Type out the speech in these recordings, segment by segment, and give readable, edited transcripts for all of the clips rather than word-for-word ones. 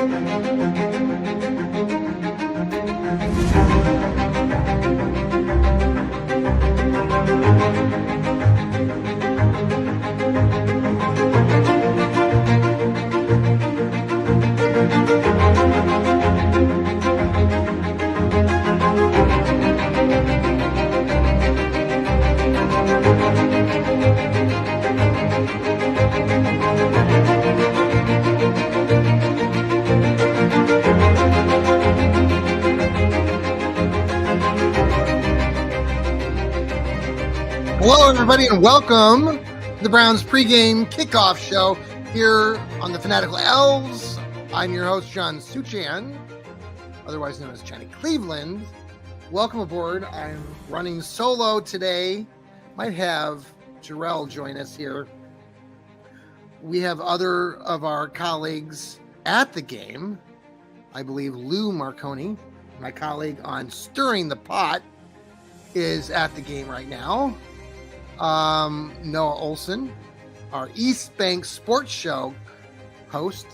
Hello, everybody, and welcome to the Browns pregame kickoff show here on the Fanatical Elfz. I'm your host, John Suchan, otherwise known as Johnny Cleveland. Welcome aboard. I'm running solo today. Might have Jarrell join us here. We have other of our colleagues at the game. I believe Lou Marconi, my colleague on Stirring the Pot, is at the game right now. Noah Olson, our East Bank Sports Show host,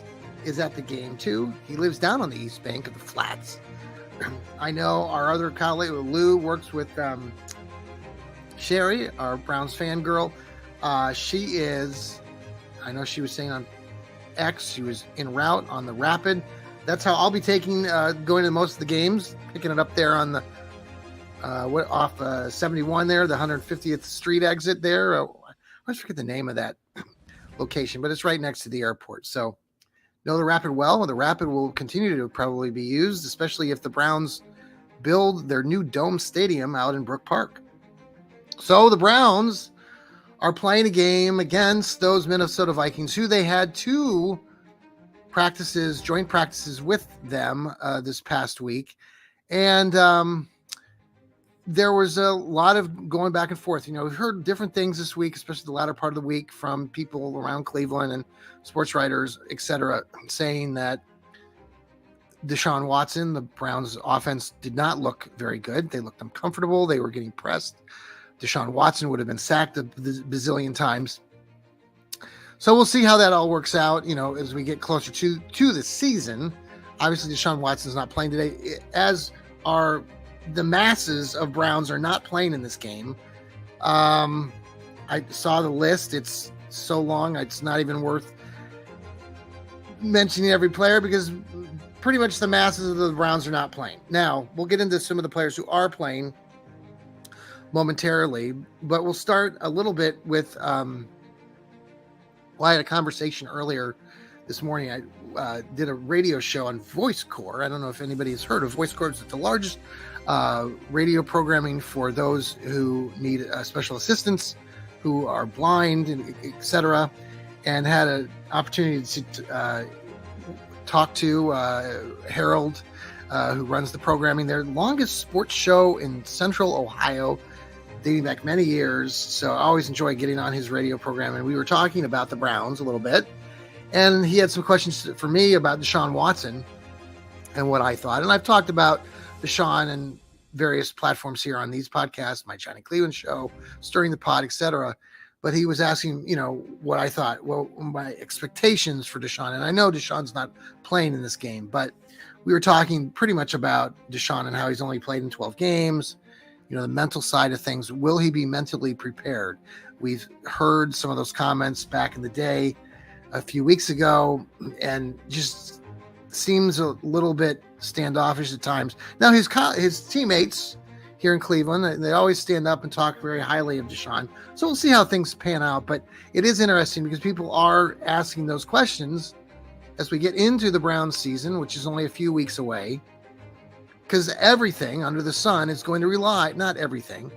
is at the game too. He lives down on the East Bank of the Flats. I know our other colleague, Lou, works with Sherry, our Browns fangirl. She is, I know she was saying on X, she was en route on the Rapid. That's how I'll be going to most of the games, picking it up there on the off 71 there, the 150th Street exit there. I always forget the name of that location, but it's right next to the airport. So know the Rapid well. The Rapid will continue to probably be used, especially if the Browns build their new dome stadium out in Brook Park. So the Browns are playing a game against those Minnesota Vikings, who they had two joint practices with them this past week. And there was a lot of going back and forth. You know, we've heard different things this week, especially the latter part of the week, from people around Cleveland and sports writers, etc., saying that Deshaun Watson, the Browns offense, did not look very good. They looked uncomfortable. They were getting pressed. Deshaun Watson would have been sacked a bazillion times. So we'll see how that all works out, you know, as we get closer to the season. Obviously, Deshaun Watson's not playing today, as are the masses of Browns are not playing in this game. I saw the list. It's so long, it's not even worth mentioning every player because pretty much the masses of the Browns are not playing. Now, we'll get into some of the players who are playing momentarily, but we'll start a little bit with, I had a conversation earlier this morning. I did a radio show on Voice Corps. I don't know if anybody has heard of Voice Corps. It's the largest radio programming for those who need special assistance, who are blind, etc., and had an opportunity to talk to Harold, who runs the programming. Their longest sports show in Central Ohio, dating back many years. So I always enjoy getting on his radio program. And we were talking about the Browns a little bit. And he had some questions for me about Deshaun Watson and what I thought. And I've talked about Deshaun and various platforms here on these podcasts, my Johnny Cleveland show, Stirring the Pot, etc. But he was asking, you know, what I thought, well, my expectations for Deshaun. And I know Deshaun's not playing in this game, but we were talking pretty much about Deshaun and how he's only played in 12 games, you know, the mental side of things. Will he be mentally prepared? We've heard some of those comments back in the day a few weeks ago, and just seems a little bit standoffish at times. Now, his teammates here in Cleveland, they always stand up and talk very highly of Deshaun. So we'll see how things pan out. But it is interesting because people are asking those questions as we get into the Browns season, which is only a few weeks away, because everything under the sun is going to rely, not everything,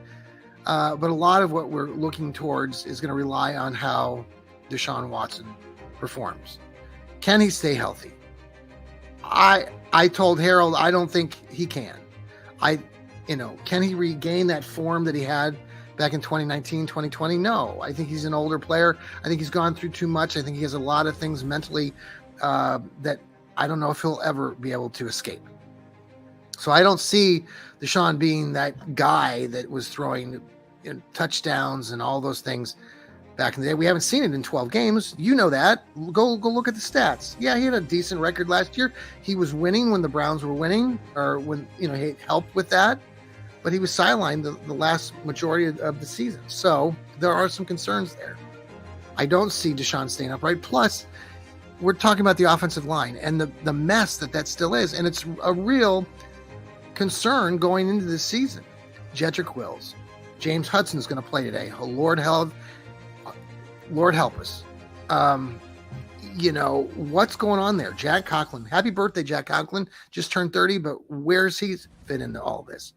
but a lot of what we're looking towards is going to rely on how Deshaun Watson performs. Can he stay healthy? I told Harold I don't think he can. Can he regain that form that he had back in 2019, 2020? No. I think he's an older player. I think he's gone through too much. I think he has a lot of things mentally that I don't know if he'll ever be able to escape. So I don't see Deshaun being that guy that was throwing touchdowns and all those things back in the day. We haven't seen it in 12 games. You know that. Go look at the stats. Yeah, he had a decent record last year. He was winning when the Browns were winning, or when he helped with that. But he was sidelined the last majority of the season. So there are some concerns there. I don't see Deshaun staying upright. Plus, we're talking about the offensive line and the mess that still is. And it's a real concern going into this season. Jedrick Wills. James Hudson's going to play today. Oh, Lord help us. What's going on there? Jack Conklin. Happy birthday, Jack Conklin. Just turned 30, but where's he fit into all this?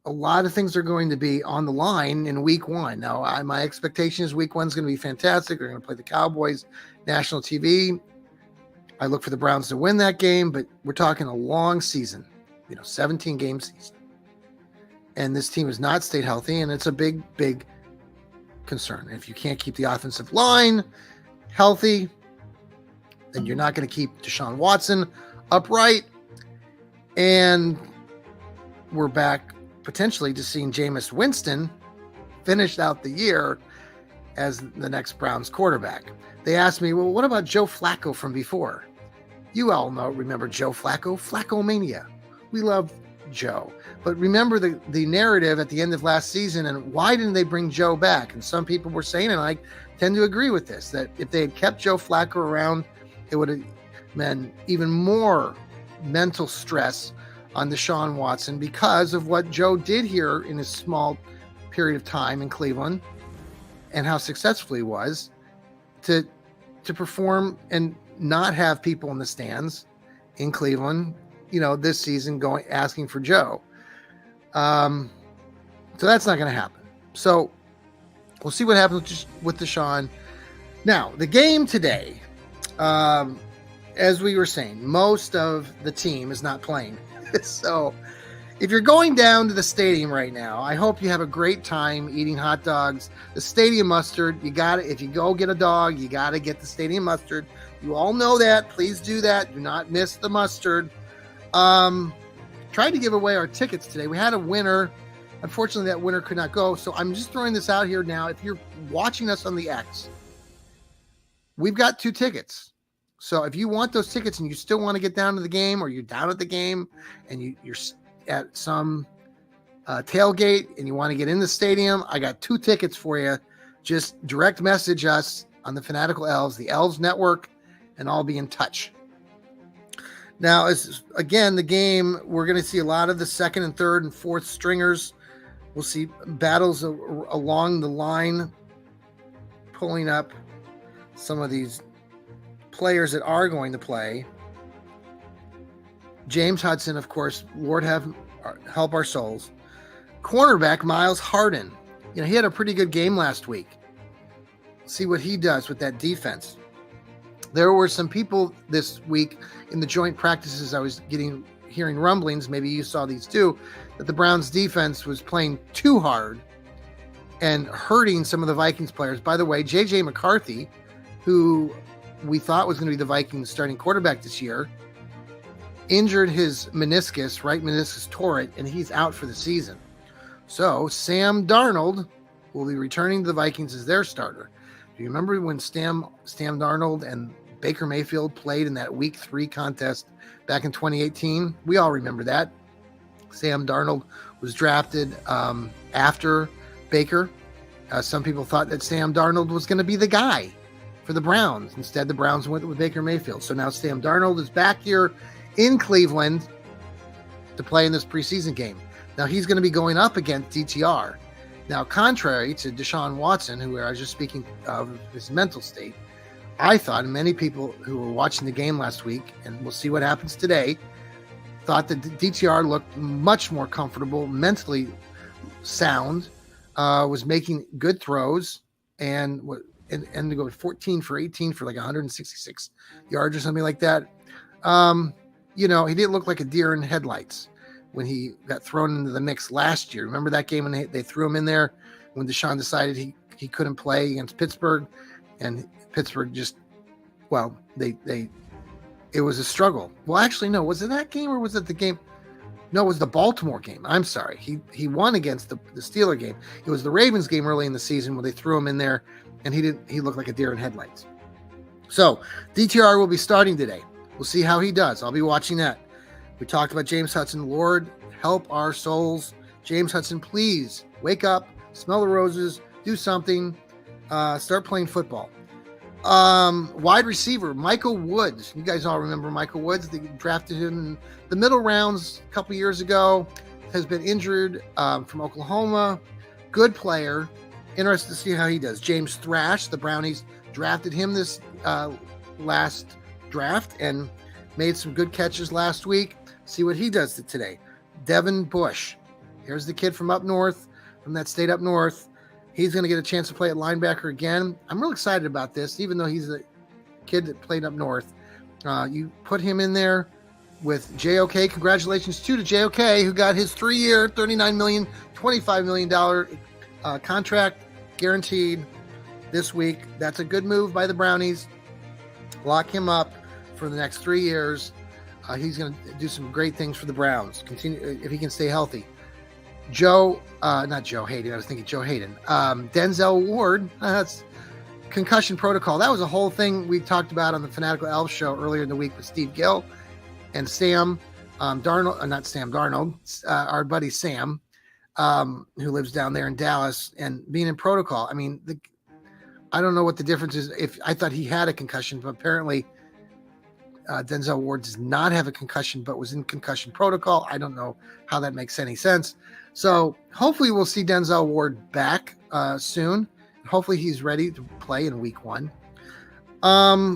A lot of things are going to be on the line in week one. Now, my expectation is week one's going to be fantastic. They're going to play the Cowboys, national TV. I look for the Browns to win that game, but we're talking a long season, 17-game season. And this team has not stayed healthy, and it's a big, big concern. If you can't keep the offensive line healthy, then you're not going to keep Deshaun Watson upright. And we're back potentially to seeing Jameis Winston finish out the year as the next Browns quarterback. They asked me, well, what about Joe Flacco from before? You all remember Joe Flacco, Flacco-mania. We love Joe. But remember the narrative at the end of last season, and why didn't they bring Joe back? And some people were saying, and I tend to agree with this, that if they had kept Joe Flacco around, it would have meant even more mental stress on Deshaun Watson because of what Joe did here in his small period of time in Cleveland and how successful he was to perform and not have people in the stands in Cleveland, this season asking for Joe. So that's not going to happen. So we'll see what happens with Deshaun. Now, the game today, as we were saying, most of the team is not playing. So if you're going down to the stadium right now, I hope you have a great time eating hot dogs. The stadium mustard, if you go get a dog, you got to get the stadium mustard. You all know that. Please do that. Do not miss the mustard. Tried to give away our tickets today. We had a winner. Unfortunately, that winner could not go. So I'm just throwing this out here now. If you're watching us on the X, we've got 2 tickets. So if you want those tickets and you still want to get down to the game, or you're down at the game and you're at some tailgate and you want to get in the stadium, I got 2 tickets for you. Just direct message us on the Fanatical Elfz, the Elfz Network, and I'll be in touch. Now, again, the game, we're going to see a lot of the second and third and fourth stringers. We'll see battles along the line, pulling up some of these players that are going to play. James Hudson, of course, Lord help our souls. Cornerback Miles Harden. He had a pretty good game last week. See what he does with that defense. There were some people this week in the joint practices I was hearing rumblings, maybe you saw these too, that the Browns defense was playing too hard and hurting some of the Vikings players. By the way, J.J. McCarthy, who we thought was going to be the Vikings starting quarterback this year, injured his meniscus, right meniscus tore it, and he's out for the season. So Sam Darnold will be returning to the Vikings as their starter. Do you remember when Sam Darnold and Baker Mayfield played in that Week 3 contest back in 2018? We all remember that. Sam Darnold was drafted after Baker. Some people thought that Sam Darnold was going to be the guy for the Browns. Instead, the Browns went with Baker Mayfield. So now Sam Darnold is back here in Cleveland to play in this preseason game. Now he's going to be going up against DTR. Now, contrary to Deshaun Watson, who I was just speaking of his mental state, I thought, and many people who were watching the game last week, and we'll see what happens today, thought that DTR looked much more comfortable, mentally sound, was making good throws, and to go 14 for 18 for like 166 yards or something like that. He didn't look like a deer in headlights when he got thrown into the mix last year. Remember that game when they threw him in there when Deshaun decided he couldn't play against Pittsburgh, and Pittsburgh just, it was a struggle. Well, actually, no. Was it that game or was it the game? No, it was the Baltimore game. I'm sorry. He won against the Steeler game. It was the Ravens game early in the season when they threw him in there, and he looked like a deer in headlights. So DTR will be starting today. We'll see how he does. I'll be watching that. We talked about James Hudson. Lord, help our souls. James Hudson, please wake up, smell the roses, do something, start playing football. Wide receiver, Michael Woods. You guys all remember Michael Woods. They drafted him in the middle rounds a couple years ago. Has been injured from Oklahoma. Good player. Interested to see how he does. James Thrash, the Brownies drafted him this last draft and made some good catches last week. See what he does today. Devin Bush. Here's the kid from up north, from that state up north. He's going to get a chance to play at linebacker again. I'm real excited about this, even though he's a kid that played up north. You put him in there with JOK. Congratulations to JOK, who got his 3-year, $39 million, $25 million contract guaranteed this week. That's a good move by the Brownies. Lock him up for the next 3 years. He's going to do some great things for the Browns. Continue if he can stay healthy. Not Joe Hayden. I was thinking Joe Hayden. Denzel Ward. That's concussion protocol. That was a whole thing we talked about on the Fanatical Elfz show earlier in the week with Steve Gill and Sam Darnold. Not Sam Darnold. Our buddy Sam, who lives down there in Dallas, and being in protocol. I mean, I don't know what the difference is. If I thought he had a concussion, but apparently Denzel Ward does not have a concussion, but was in concussion protocol. I don't know how that makes any sense. So hopefully we'll see Denzel Ward back soon. Hopefully he's ready to play in week 1.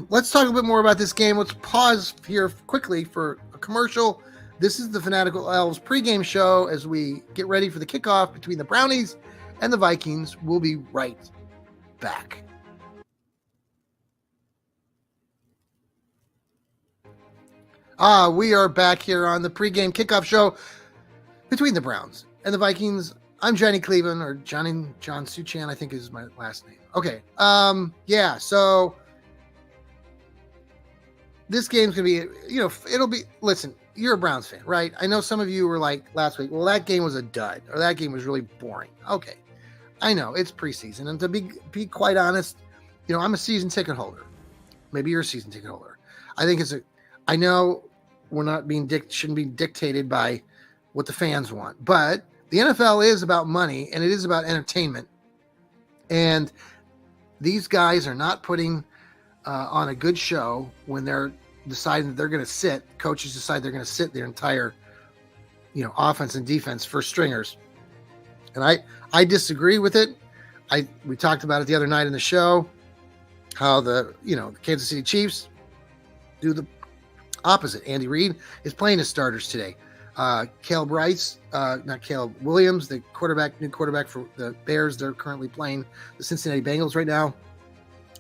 Let's talk a bit more about this game. Let's pause here quickly for a commercial. This is the Fanatical Elfz pregame show as we get ready for the kickoff between the Brownies and the Vikings. We'll be right back. We are back here on the pregame kickoff show between the Browns and the Vikings. I'm Johnny Cleveland, or John Suchan, I think is my last name. Okay. So this game's going to be, listen, you're a Browns fan, right? I know some of you were like last week, well, that game was a dud, or that game was really boring. Okay. I know it's preseason. And to be quite honest, I'm a season ticket holder. Maybe you're a season ticket holder. I think I know we're not shouldn't be dictated by what the fans want, but the NFL is about money and it is about entertainment. And these guys are not putting on a good show when they're deciding that they're going to sit. Coaches decide they're going to sit their entire, offense and defense first stringers. And I disagree with it. We talked about it the other night in the show, how the Kansas City Chiefs do the opposite. Andy Reid is playing his starters today. Caleb Williams, the new quarterback for the Bears, they're currently playing the Cincinnati Bengals right now.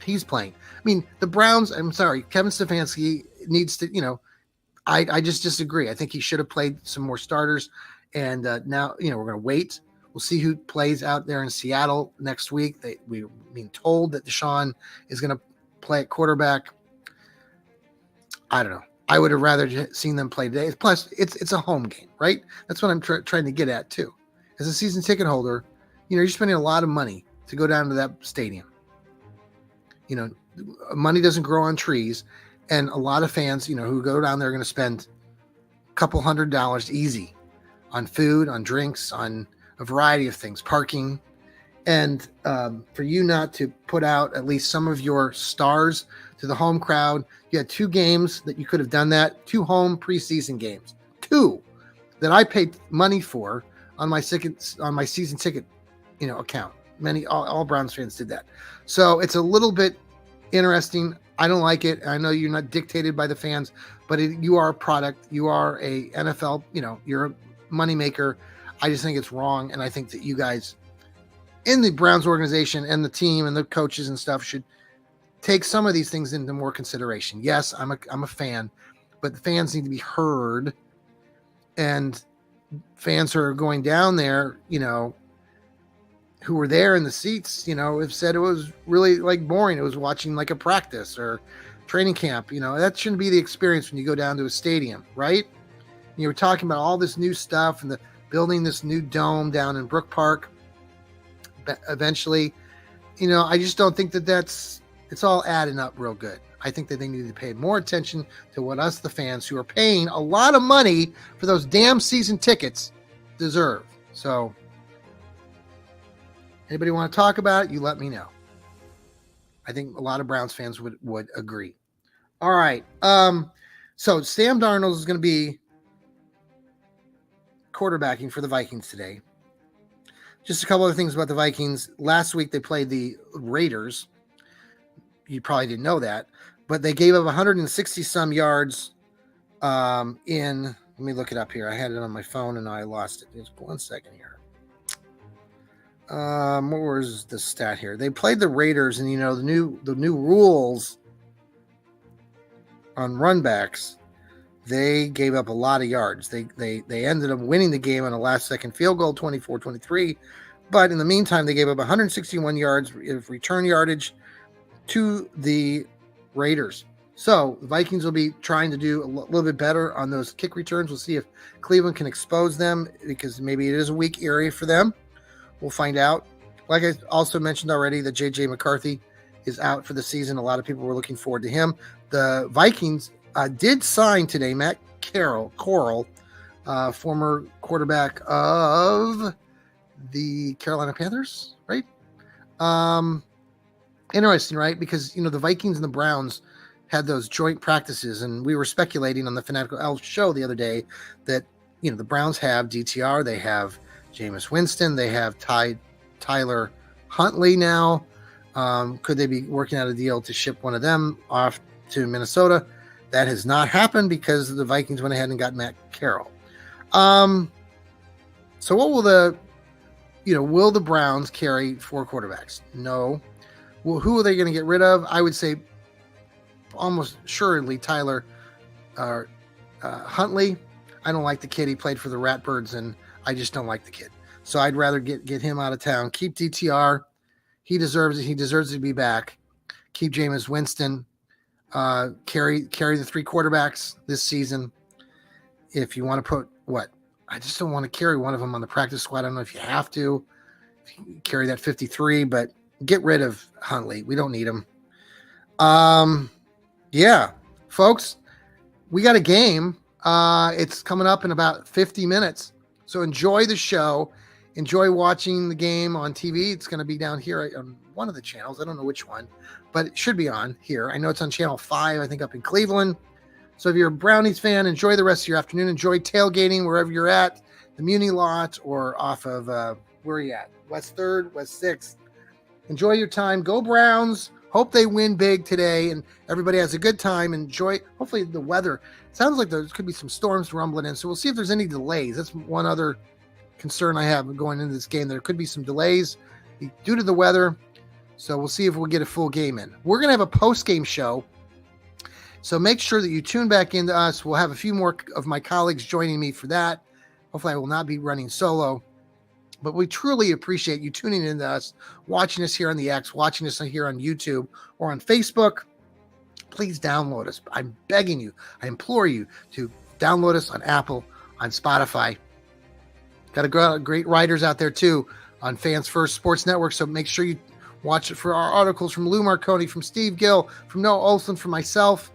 He's playing. I mean, the Browns, I'm sorry, Kevin Stefanski needs to, I just disagree. I think he should have played some more starters. And now, we're going to wait. We'll see who plays out there in Seattle next week. We're being told that Deshaun is going to play at quarterback. I don't know. I would have rather seen them play today. Plus, it's a home game, right? That's what I'm trying to get at, too. As a season ticket holder, you're spending a lot of money to go down to that stadium. Money doesn't grow on trees. And a lot of fans, who go down there are going to spend a couple $100 easy on food, on drinks, on a variety of things, parking. And for you not to put out at least some of your stars to the home crowd, you had 2 games that you could have done that, 2 home preseason games, 2 that I paid money for on my season ticket, account. All Browns fans did that. So it's a little bit interesting. I don't like it. I know you're not dictated by the fans, but you are a product. You are a NFL, you're a moneymaker. I just think it's wrong. And I think that you guys in the Browns organization and the team and the coaches and stuff should take some of these things into more consideration. Yes, I'm a fan, but the fans need to be heard, and fans who are going down there, who were there in the seats, have said it was really boring. It was watching like a practice or training camp. That shouldn't be the experience when you go down to a stadium, right? You were talking about all this new stuff and the building this new dome down in Brook Park. Eventually, I just don't think it's all adding up real good. I think that they need to pay more attention to what us, the fans, who are paying a lot of money for those damn season tickets, deserve. So, anybody want to talk about it, you let me know. I think a lot of Browns fans would agree. All right. So Sam Darnold is going to be quarterbacking for the Vikings today. Just a couple other things about the Vikings. Last week they played the Raiders. You probably didn't know that, but they gave up 160 some yards let me look it up here. I had it on my phone and I lost it. Just 1 second here. What was the stat here? They played the Raiders, and the new rules on run backs. They gave up a lot of yards. They ended up winning the game on a last second field goal, 24-23. But in the meantime, they gave up 161 yards of return yardage to the Raiders. So the Vikings will be trying to do a little bit better on those kick returns. We'll see if Cleveland can expose them, because maybe it is a weak area for them. We'll find out. Like I also mentioned already, that J.J. McCarthy is out for the season. A lot of people were looking forward to him. The Vikings did sign today Matt Corral, former quarterback of the Carolina Panthers, right? Interesting, right? Because, the Vikings and the Browns had those joint practices, and we were speculating on the Fanatical Elfz show the other day that, the Browns have DTR, they have Jameis Winston, they have Tyler Huntley now. Could they be working out a deal to ship one of them off to Minnesota? That has not happened because the Vikings went ahead and got Matt Carroll. So what will will the Browns carry 4 quarterbacks? No. Well, who are they going to get rid of? I would say almost surely Tyler Huntley. I don't like the kid. He played for the Ratbirds, and I just don't like the kid. So I'd rather get him out of town. Keep DTR. He deserves it. He deserves to be back. Keep Jameis Winston. Carry the 3 quarterbacks this season. If you want to put I just don't want to carry one of them on the practice squad. I don't know if you have to. If you carry that 53, but get rid of Huntley. We don't need him. Yeah, folks, we got a game. It's coming up in about 50 minutes. So enjoy the show. Enjoy watching the game on TV. It's going to be down here on one of the channels. I don't know which one, but it should be on here. I know it's on channel 5, I think, up in Cleveland. So if you're a Brownies fan, enjoy the rest of your afternoon. Enjoy tailgating wherever you're at, the Muni lot or off of, where are you at? West 3rd, West 6th. Enjoy your time. Go Browns. Hope they win big today and everybody has a good time. Enjoy. Hopefully the weather. Sounds like there could be some storms rumbling in. So we'll see if there's any delays. That's one other concern I have going into this game. There could be some delays due to the weather. So we'll see if we'll get a full game in. We're going to have a post-game show. So make sure that you tune back into us. We'll have a few more of my colleagues joining me for that. Hopefully I will not be running solo. But we truly appreciate you tuning in to us, watching us here on the X, watching us here on YouTube or on Facebook. Please download us. I'm begging you. I implore you to download us on Apple, on Spotify. Got a great writers out there, too, on Fans First Sports Network. So make sure you watch it for our articles from Lou Marconi, from Steve Gill, from Noah Olson, from myself.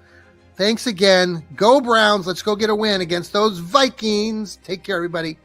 Thanks again. Go Browns. Let's go get a win against those Vikings. Take care, everybody.